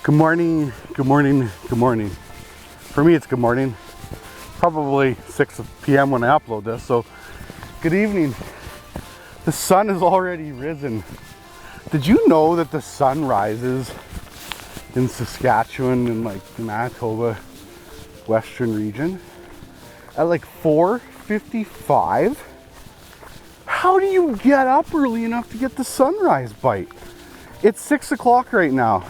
Good morning, good morning, good morning. For me, it's good morning. Probably 6 p.m. when I upload this, so good evening. The sun has already risen. Did you know that the sun rises in Saskatchewan and like the Manitoba Western region at like 4:55? How do you get up early enough to get the sunrise bite? It's 6 o'clock right now.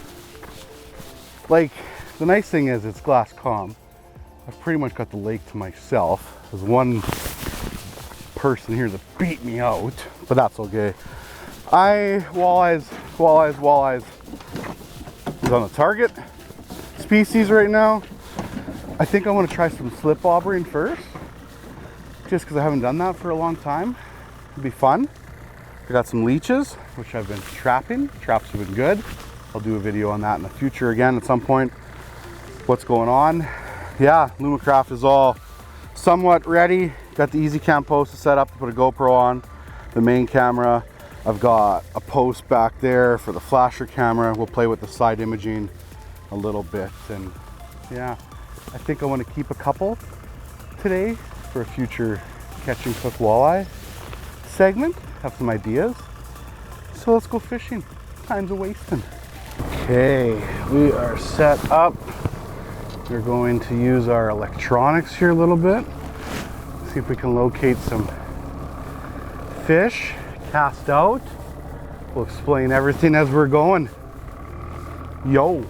Like, the nice thing is it's glass calm. I've pretty much got the lake to myself. There's one person here that beat me out, but that's okay. Walleyes is on the target species right now. I think I want to try some slip bobbering first, just because I haven't done that for a long time. It'll be fun. I got some leeches, which I've been trapping. Traps have been good. I'll do a video on that in the future again at some point. What's going on? Yeah, Alumacraft is all somewhat ready. Got the easy cam post set up to put a GoPro on, the main camera. I've got a post back there for the flasher camera. We'll play with the side imaging a little bit. And yeah, I think I want to keep a couple today for a future catch and cook walleye segment. Have some ideas. So let's go fishing. Time's a wasting. Okay, we are set up. We're going to use our electronics here a little bit. See if we can locate some fish, cast out. We'll explain everything as we're going. Yo.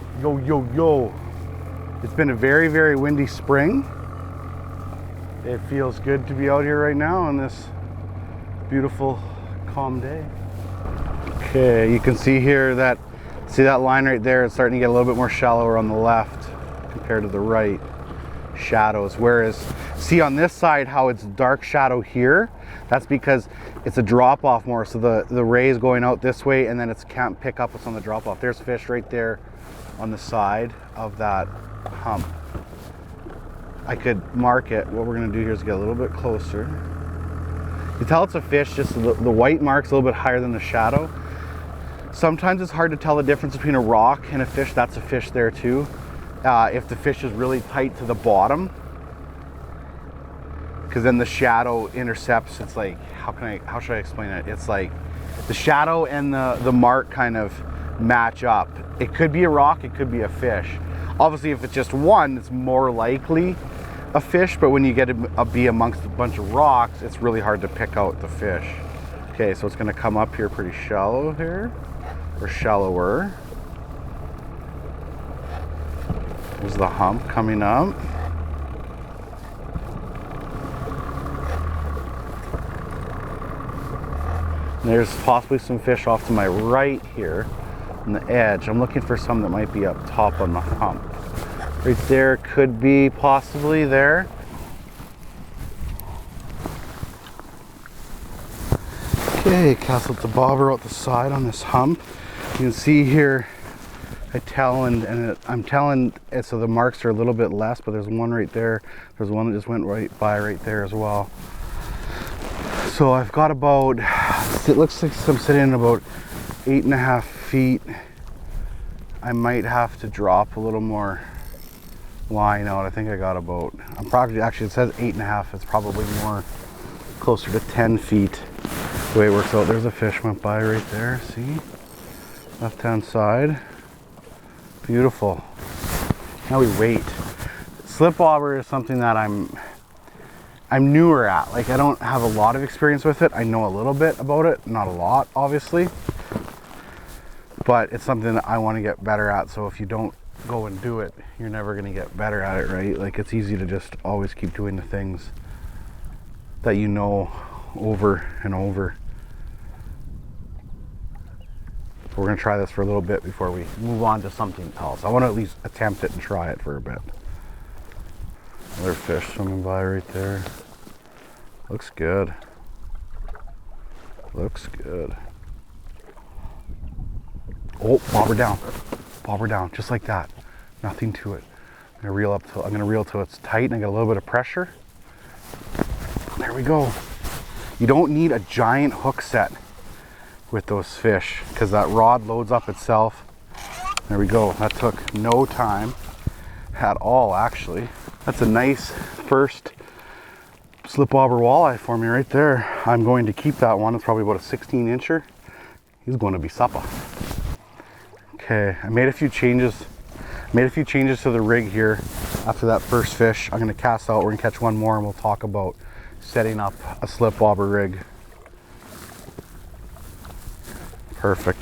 It's been a very, very windy spring. It feels good to be out here right now on this beautiful, calm day. Okay, you can see here that, see that line right there? It's starting to get a little bit more shallower on the left compared to the right. Shadows, whereas see on this side how it's dark shadow here, that's because it's a drop off more, so the ray is going out this way and then it can't pick up what's on the drop off. There's fish right there on the side of that hump. I could mark it. What we're going to do here is get a little bit closer. You tell it's a fish, just the white mark's a little bit higher than the shadow. Sometimes it's hard to tell the difference between a rock and a fish. That's a fish there too. If the fish is really tight to the bottom, because then the shadow intercepts. It's like, how should I explain it? It's like the shadow and the mark kind of match up. It could be a rock, it could be a fish. Obviously, if it's just one, it's more likely a fish, but when you get to be amongst a bunch of rocks, it's really hard to pick out the fish. Okay, so it's gonna come up here pretty shallow here, or shallower. There's the hump coming up. And there's possibly some fish off to my right here on the edge. I'm looking for some that might be up top on the hump. Right there could be possibly there. Okay, cast out the bobber out the side on this hump. You can see here I tell and I'm telling it, so the marks are a little bit less, but there's one right there. There's one that just went right by right there as well. So I've got about, it looks like I'm sitting about 8.5 feet. I might have to drop a little more line out. I think I got about, I'm probably, actually it says 8.5, it's probably more closer to 10 feet the way it works out. There's a fish went by right there, see? Left hand side. Beautiful. Now we wait. Slip bobber is something that I'm newer at. Like, I don't have a lot of experience with it. I know a little bit about it, not a lot obviously, but it's something that I want to get better at. So if you don't go and do it, you're never going to get better at it, right? Like, it's easy to just always keep doing the things that you know over and over. We're going to try this for a little bit before we move on to something else. I want to at least attempt it and try it for a bit. Another fish swimming by right there. Looks good. Looks good. Oh, bobber down. Bobber down, just like that. Nothing to it. I'm gonna reel till it's tight and I get a little bit of pressure. There we go. You don't need a giant hook set with those fish because that rod loads up itself There we go. That took no time at all, actually. That's a nice first slip bobber walleye for me right there. I'm going to keep that one. It's probably about a 16-incher. He's going to be supper. Okay, I made a few changes. To the rig here after that first fish. I'm going to cast out. We're going to catch one more and we'll talk about setting up a slip bobber rig. Perfect.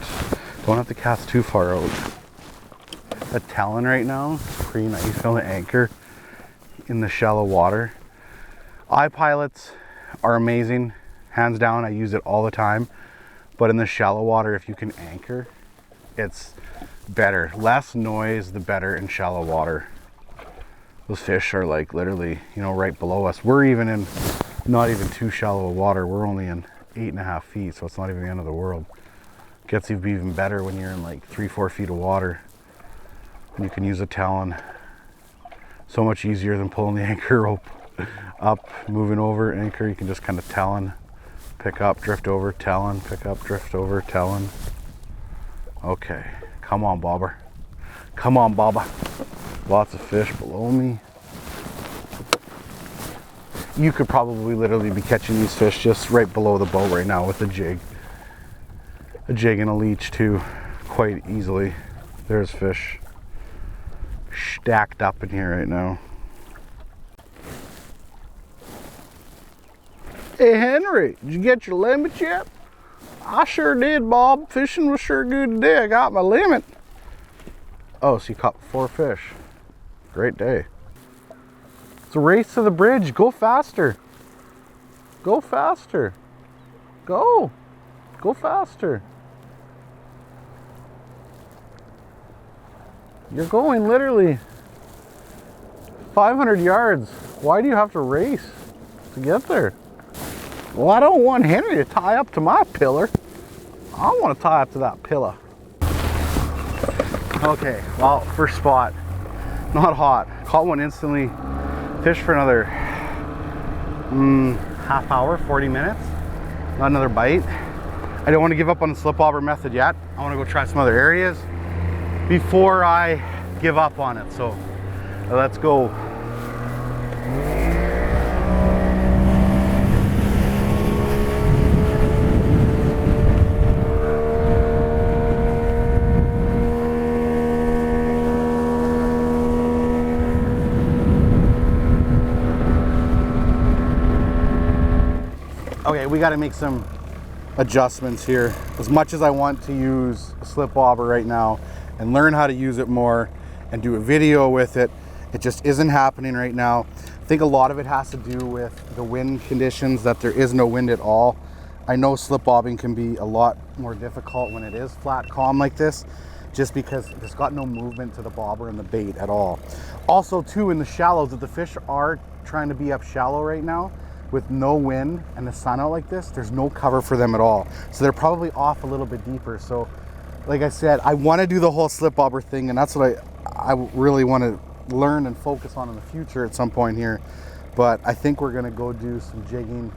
Don't have to cast too far out. That Talon right now, pretty nice. Feel the anchor in the shallow water. iPilots are amazing, hands down. I use it all the time, but in the shallow water, if you can anchor, it's better. Less noise, the better in shallow water. Those fish are like literally, you know, right below us. We're even in not even too shallow water. We're only in 8.5 feet, so it's not even the end of the world. Gets even better when you're in like 3-4 feet of water. And you can use a Talon. So much easier than pulling the anchor rope up, moving over, anchor. You can just kind of Talon, pick up, drift over, Talon, pick up, drift over, Talon. Okay, come on, bobber. Come on, bobber. Lots of fish below me. You could probably literally be catching these fish just right below the boat right now with a jig. A jig and a leech too, quite easily. There's fish stacked up in here right now. Hey Henry, did you get your limit yet? I sure did, Bob. Fishing was sure good today. I got my limit. Oh, so you caught 4 fish. Great day. It's a race to the bridge. Go faster. Go faster. Go. Go faster. You're going literally 500 yards. Why do you have to race to get there? Well, I don't want Henry to tie up to my pillar. I want to tie up to that pillar. Okay, well, first spot. Not hot. Caught one instantly. Fished for another half hour, 40 minutes. Not another bite. I don't want to give up on the slip bobber method yet. I want to go try some other areas before I give up on it. So let's go. Okay, we got to make some adjustments here. As much as I want to use a slip bobber right now and learn how to use it more and do a video with it, it just isn't happening right now. I think a lot of it has to do with the wind conditions, that there is no wind at all. I know slip bobbing can be a lot more difficult when it is flat calm like this, just because there's got no movement to the bobber and the bait at all. Also too, in the shallows, if the fish are trying to be up shallow right now, with no wind and the sun out like this, there's no cover for them at all. So they're probably off a little bit deeper. So like I said, I want to do the whole slip bobber thing, and that's what I really want to learn and focus on in the future at some point here. But I think we're going to go do some jigging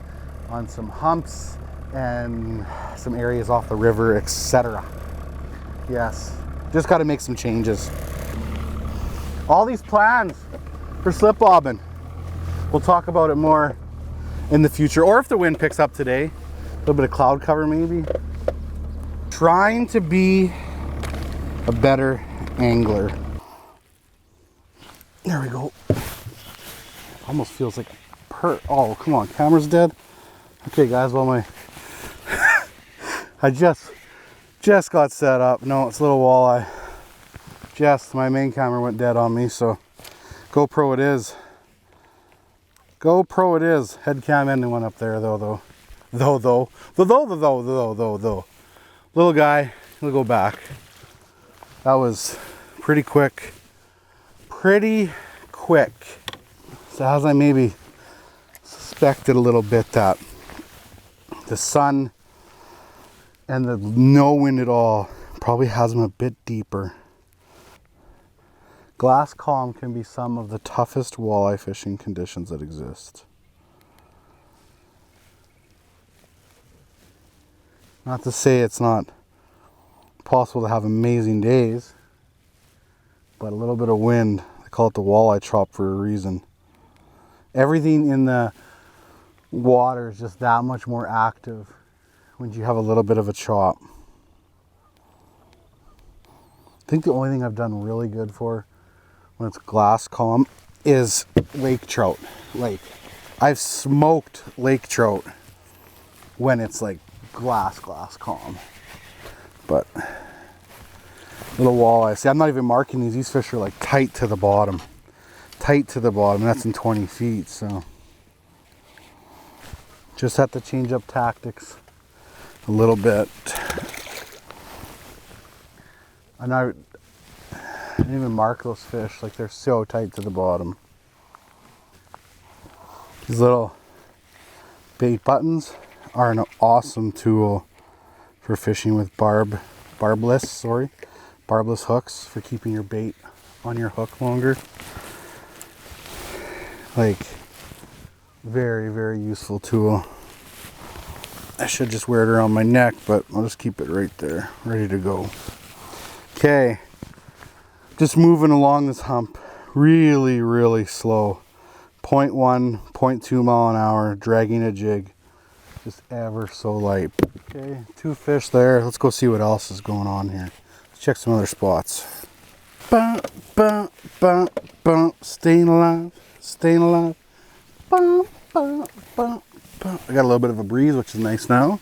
on some humps and some areas off the river, etc. Yes, just got to make some changes. All these plans for slip bobbing, we'll talk about it more in the future, or if the wind picks up today, a little bit of cloud cover maybe. Trying to be a better angler. There we go. Almost feels like oh, come on, camera's dead. Okay guys, well I just got set up. No, it's a little walleye. My main camera went dead on me, so GoPro it is. GoPro it is. Head cam ending one up there though. Little guy, he'll go back. That was pretty quick. So as I maybe suspected a little bit, that the sun and the no wind at all probably has him a bit deeper. Glass calm can be some of the toughest walleye fishing conditions that exist. Not to say it's not possible to have amazing days. but a little bit of wind. I call it the walleye chop for a reason. Everything in the water is just that much more active when you have a little bit of a chop. I think the only thing I've done really good for when it's glass calm is lake trout. Like, I've smoked lake trout when it's like glass calm. But little walleye. See, I'm not even marking these. These fish are like tight to the bottom. Tight to the bottom. That's in 20 feet, so just have to change up tactics a little bit. And I didn't even mark those fish. Like, they're so tight to the bottom. These little bait buttons are an awesome tool for fishing with barbless hooks, for keeping your bait on your hook longer. Like, very, very useful tool. I should just wear it around my neck, but I'll just keep it right there, ready to go. Okay, just moving along this hump, really, really slow. 0.1, 0.2 mile an hour, dragging a jig, just ever so light. Okay, 2 fish there. Let's go see what else is going on here. Let's check some other spots. Bump, bump, bump, bump, staying alive, staying alive. Bump, bump, bump, bump. I got a little bit of a breeze, which is nice now.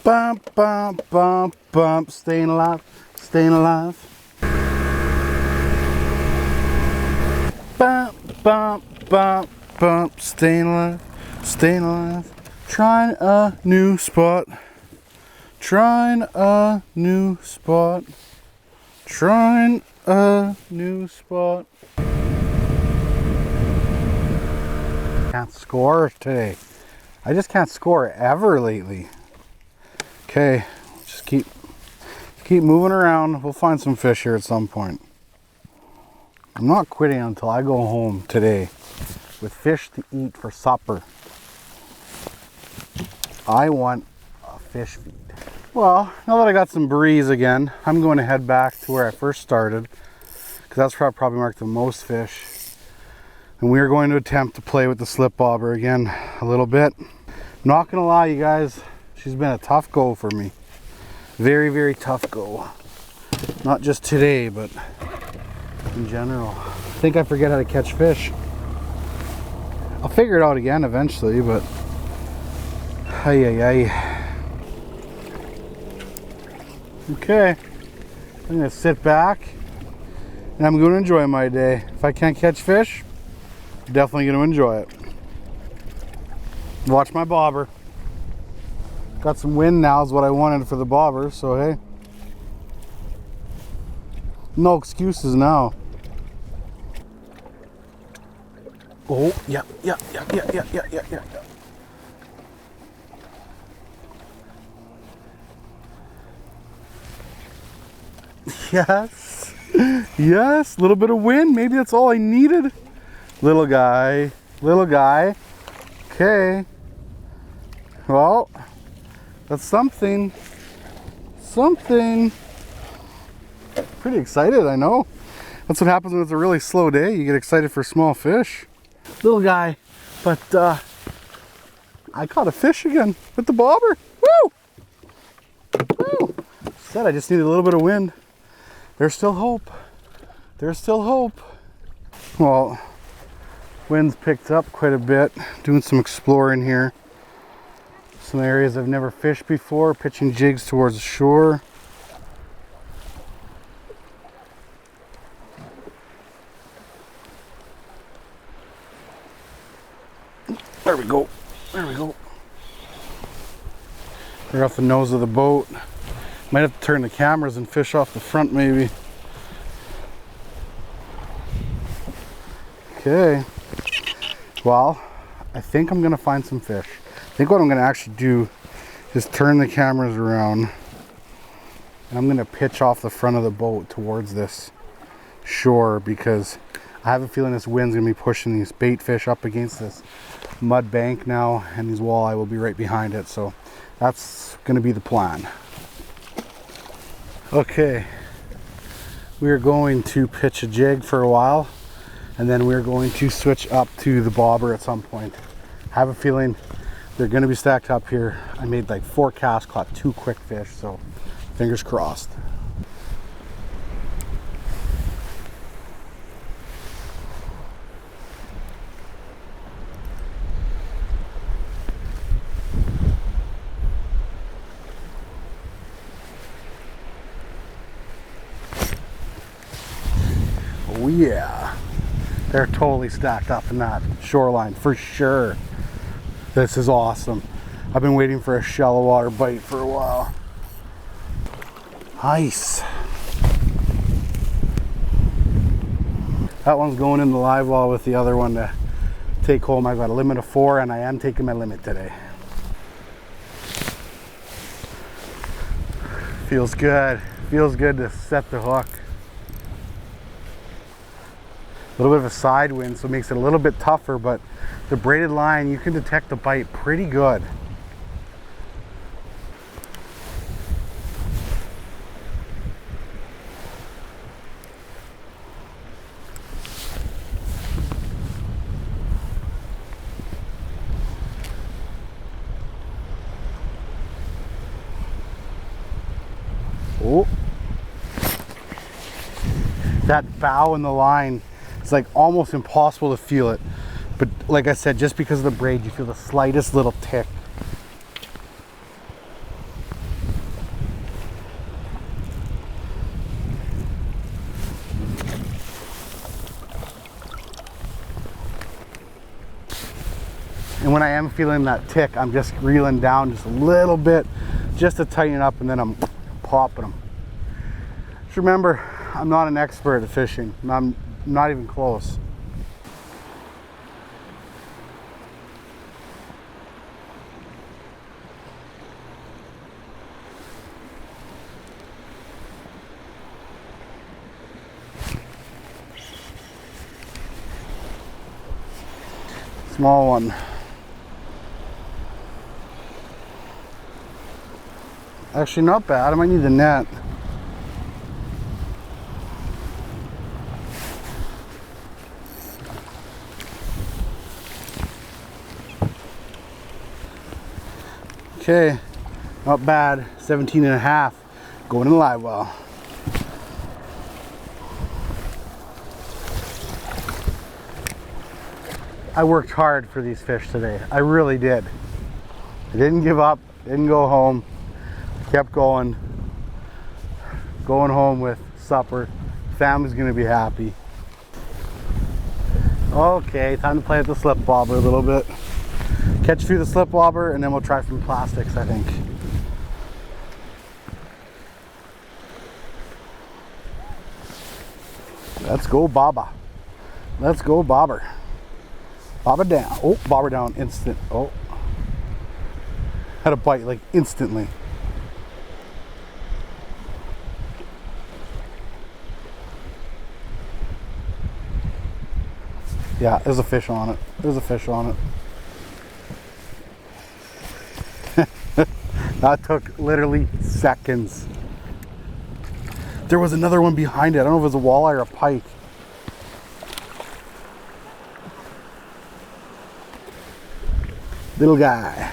Bump, bump, bump, bump, staying alive, staying alive. Bump, bump, bump, bump, staying alive, staying alive. Trying a new spot, trying a new spot, trying a new spot. Can't score today. I just can't score ever lately. Okay, just keep moving around. We'll find some fish here at some point. I'm not quitting until I go home today with fish to eat for supper. I want a fish feed. Well, now that I got some breeze again, I'm going to head back to where I first started, because that's where I probably marked the most fish. And we are going to attempt to play with the slip bobber again a little bit. Not gonna lie, you guys, she's been a tough go for me. Very, very tough go. Not just today, but in general. I think I forget how to catch fish. I'll figure it out again eventually, but ay. Okay, I'm gonna sit back and I'm gonna enjoy my day. If I can't catch fish, I'm definitely gonna enjoy it. Watch my bobber. Got some wind now is what I wanted for the bobber, so hey. No excuses now. Oh, yeah. Yes, yes, a little bit of wind, maybe that's all I needed. Little guy. Okay, well, that's something. Pretty excited, I know. That's what happens when it's a really slow day. You get excited for small fish. Little guy, but I caught a fish again with the bobber. Woo! Woo! Said I just needed a little bit of wind. There's still hope. There's still hope. Well, wind's picked up quite a bit. Doing some exploring here. Some areas I've never fished before. Pitching jigs towards the shore. There we go. There we go. They're off the nose of the boat. Might have to turn the cameras and fish off the front maybe. Okay. Well, I think I'm gonna find some fish. I think what I'm gonna actually do is turn the cameras around and I'm gonna pitch off the front of the boat towards this shore, because I have a feeling this wind's gonna be pushing these bait fish up against this mud bank now, and these walleye will be right behind it. So that's gonna be the plan. Okay, we're going to pitch a jig for a while, and then we're going to switch up to the bobber at some point. I have a feeling they're going to be stacked up here. I made like 4 casts, caught 2 quick fish, so fingers crossed. Oh yeah, they're totally stacked up in that shoreline for sure. This is awesome. I've been waiting for a shallow water bite for a while. Nice. That one's going in the live well with the other one to take home. I've got a limit of 4 and I am taking my limit today. Feels good. Feels good to set the hook. A little bit of a side wind, so it makes it a little bit tougher, but the braided line, you can detect the bite pretty good. Oh, that bow in the line, it's like almost impossible to feel it. But like I said, just because of the braid, you feel the slightest little tick. And when I am feeling that tick, I'm just reeling down just a little bit, just to tighten it up, and then I'm popping them. Just remember, I'm not an expert at fishing. I'm not even close. Small one. Actually, not bad. I might need the net. Okay, not bad. 17 and a half. Going in the live well. I worked hard for these fish today. I really did. I didn't give up, didn't go home. Kept going. Going home with supper. Family's gonna be happy. Okay, time to play with the slip bobber a little bit. Catch through the slip bobber and then we'll try some plastics, I think. Let's go bobber. Let's go bobber. Bobber down. Oh, bobber down instant. Oh. Had a bite like instantly. Yeah, there's a fish on it. There's a fish on it. That took literally seconds. There was another one behind it. I don't know if it was a walleye or a pike. Little guy.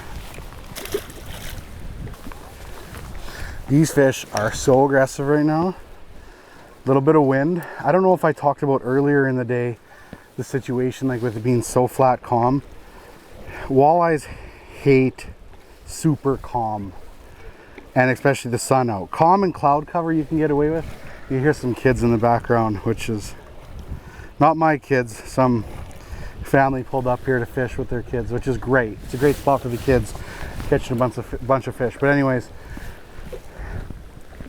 These fish are so aggressive right now. A little bit of wind. I don't know if I talked about earlier in the day the situation like with it being so flat calm. Walleyes hate super calm, and especially the sun out. Calm and cloud cover you can get away with. You hear some kids in the background, which is not my kids. Some family pulled up here to fish with their kids, which is great. It's a great spot for the kids catching a bunch of fish. But anyways,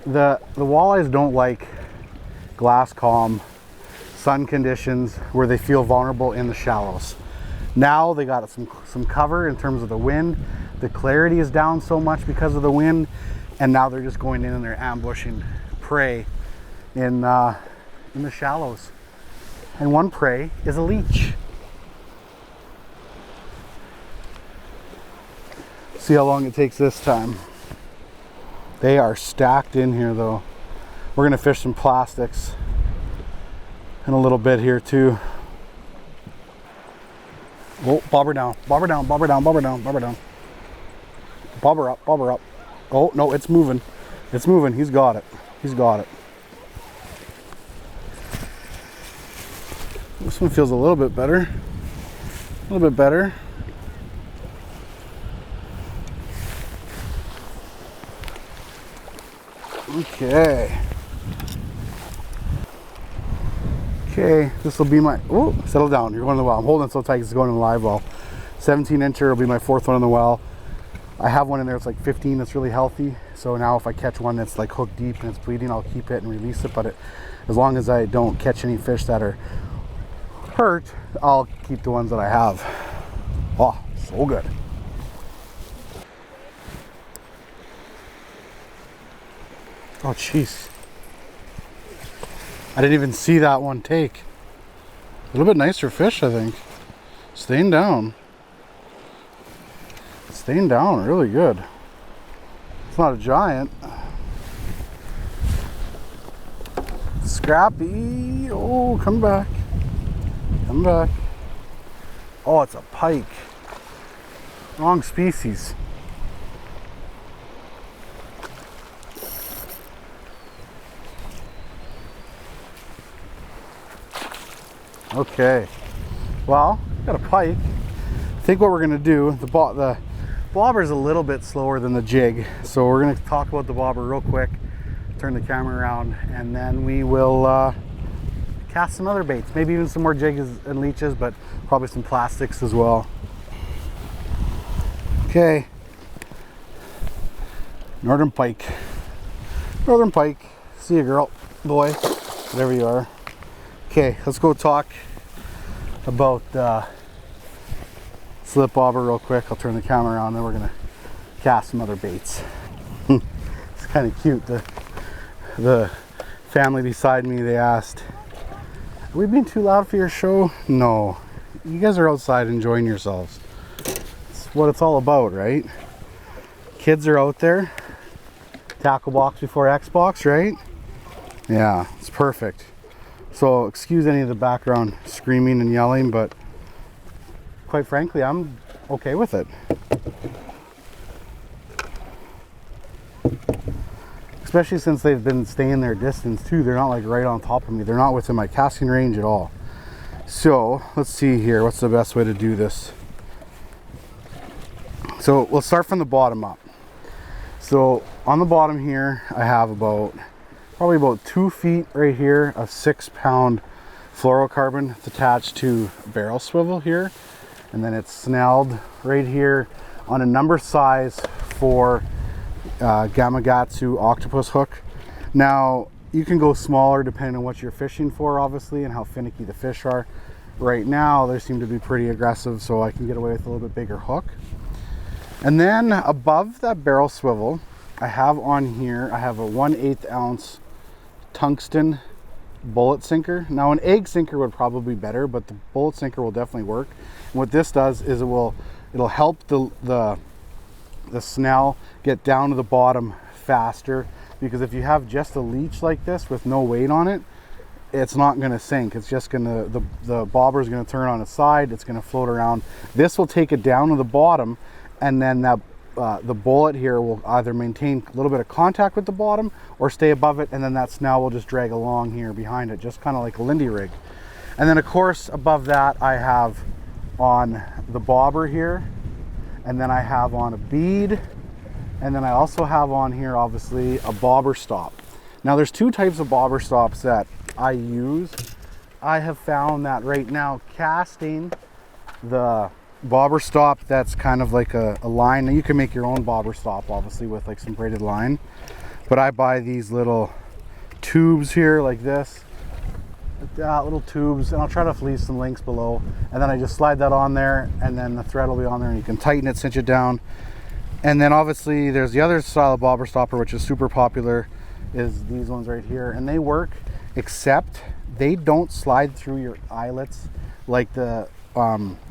the walleyes don't like glass calm sun conditions where they feel vulnerable in the shallows. Now they got some cover in terms of the wind. The clarity is down so much because of the wind, and now they're just going in and they're ambushing prey in the shallows. And one prey is a leech. See how long it takes this time. They are stacked in here though. We're gonna fish some plastics. in a little bit here too. Oh, bobber down, bobber down, bobber down, bobber down, bobber down. Bobber up, bobber up. Oh, no, it's moving. It's moving. He's got it. He's got it. This one feels a little bit better. A little bit better. Okay. Okay, this will be my, oh, settle down, you're going to the well. I'm holding it so tight it's going in the live well. 17 incher will be my 4th one in the well. I have one in there, it's like 15, that's really healthy. So now if I catch one that's like hooked deep and it's bleeding, I'll keep it and release it. But as long as I don't catch any fish that are hurt, I'll keep the ones that I have. Oh, so good. Oh, jeez. I didn't even see that one take. A little bit nicer fish, I think. Staying down. Staying down really good. It's not a giant. Scrappy. Oh, come back. Come back. Oh, it's a pike. Wrong species. Okay, well, got a pike. I think what we're gonna do, the bobber is a little bit slower than the jig, so we're gonna talk about the bobber real quick, turn the camera around, and then we will cast some other baits, maybe even some more jigs and leeches, but probably some plastics as well. Okay, northern pike. Northern pike. See you, girl, boy, whatever you are. Okay, let's go talk about slip bobber real quick. I'll turn the camera around, then we're gonna cast some other baits. It's kind of cute. The family beside me, they asked, "Are we being too loud for your show?" No, you guys are outside enjoying yourselves. It's what it's all about, right? Kids are out there. Tackle box before Xbox, right? Yeah, it's perfect. So excuse any of the background screaming and yelling, but quite frankly, I'm okay with it. Especially since they've been staying their distance too. They're not like right on top of me. They're not within my casting range at all. So let's see here. What's the best way to do this? So we'll start from the bottom up. So on the bottom here, I have probably about 2 feet right here of 6-pound fluorocarbon. It's attached to a barrel swivel here, and then it's snelled right here on a number size for Gamakatsu octopus hook. Now you can go smaller depending on what you're fishing for, obviously, and how finicky the fish are. Right now they seem to be pretty aggressive, so I can get away with a little bit bigger hook. And then above that barrel swivel, I have on here, I have a 1/8 ounce tungsten bullet sinker. Now an egg sinker would probably be better, but the bullet sinker will definitely work. And what this does is it'll help the snell get down to the bottom faster, because if you have just a leech like this with no weight on it, it's not going to sink. It's just going to, the bobber is going to turn on its side, it's going to float around. This will take it down to the bottom, and then that the bullet here will either maintain a little bit of contact with the bottom or stay above it, and then that snell will just drag along here behind it, just kind of like a Lindy rig. And then of course above that I have on the bobber here, and then I have on a bead, and then I also have on here obviously a bobber stop. Now there's 2 types of bobber stops that I use. I have found that right now casting the bobber stop that's kind of like a line. Now you can make your own bobber stop obviously with like some braided line, but I buy these little tubes here like this, like that, little tubes, and I'll try to fleece some links below, and then I just slide that on there, and then the thread will be on there, and you can tighten it, cinch it down. And then obviously there's the other style of bobber stopper, which is super popular, is these ones right here, and they work, except they don't slide through your eyelets like the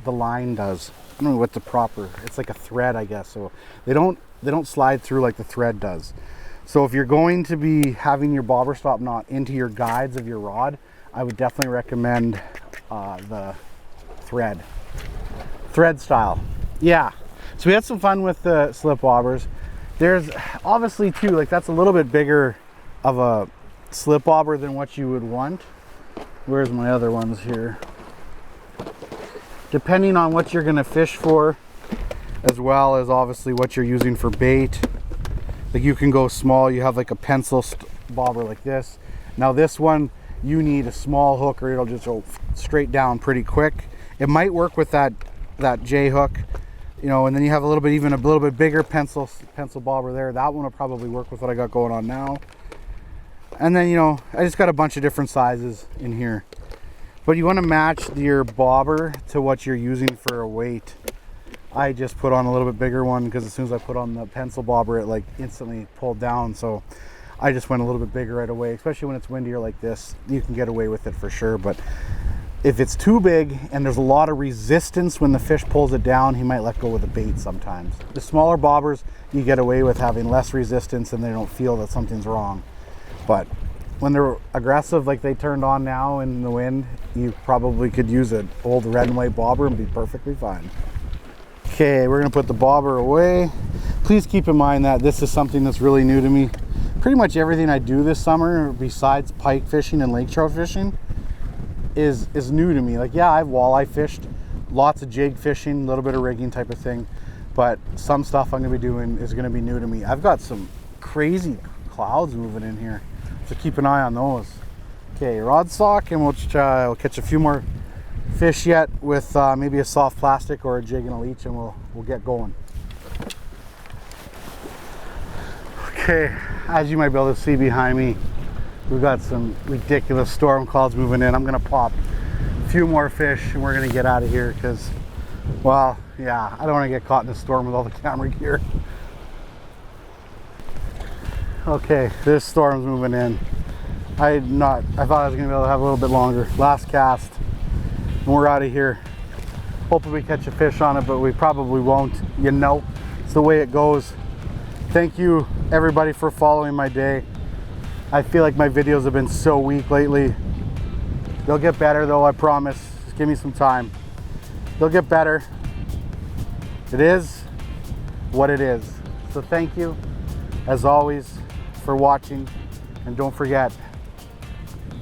line does. I don't know what the proper, it's like a thread, I guess. So they don't slide through like the thread does. So if you're going to be having your bobber stop knot into your guides of your rod, I would definitely recommend the thread style. Yeah, so we had some fun with the slip bobbers. There's obviously too, like that's a little bit bigger of a slip bobber than what you would want. Where's my other ones here? Depending on what you're gonna fish for, as well as obviously what you're using for bait. Like you can go small, you have like a pencil bobber like this. Now this one, you need a small hook or it'll just go straight down pretty quick. It might work with that J hook, you know, and then you have a little bit bigger pencil bobber there. That one will probably work with what I got going on now. And then, you know, I just got a bunch of different sizes in here. But you want to match your bobber to what you're using for a weight. I just put on a little bit bigger one because as soon as I put on the pencil bobber, it like instantly pulled down. So I just went a little bit bigger right away, especially when it's windier like this. You can get away with it for sure. But if it's too big and there's a lot of resistance when the fish pulls it down, he might let go with the bait sometimes. The smaller bobbers, you get away with having less resistance and they don't feel that something's wrong. But when they're aggressive like they turned on now in the wind, you probably could use an old red and white bobber and be perfectly fine. Okay, we're gonna put the bobber away. Please keep in mind that this is something that's really new to me. Pretty much everything I do this summer, besides pike fishing and lake trout fishing, is new to me. Like, yeah, I've walleye fished, lots of jig fishing, a little bit of rigging type of thing, but some stuff I'm gonna be doing is gonna be new to me. I've got some crazy clouds moving in here, so keep an eye on those. Okay, rod sock, and we'll catch a few more fish yet with maybe a soft plastic or a jig and a leech, and we'll get going. Okay, as you might be able to see behind me, we've got some ridiculous storm clouds moving in. I'm gonna pop a few more fish and we're gonna get out of here because, well, yeah, I don't want to get caught in a storm with all the camera gear. Okay, this storm's moving in. I thought I was gonna be able to have a little bit longer. Last cast, and we're out of here. Hopefully we catch a fish on it, but we probably won't. You know, it's the way it goes. Thank you everybody for following my day. I feel like my videos have been so weak lately. They'll get better though, I promise. Just give me some time. They'll get better. It is what it is. So thank you, as always, for watching. And don't forget,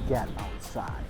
get outside.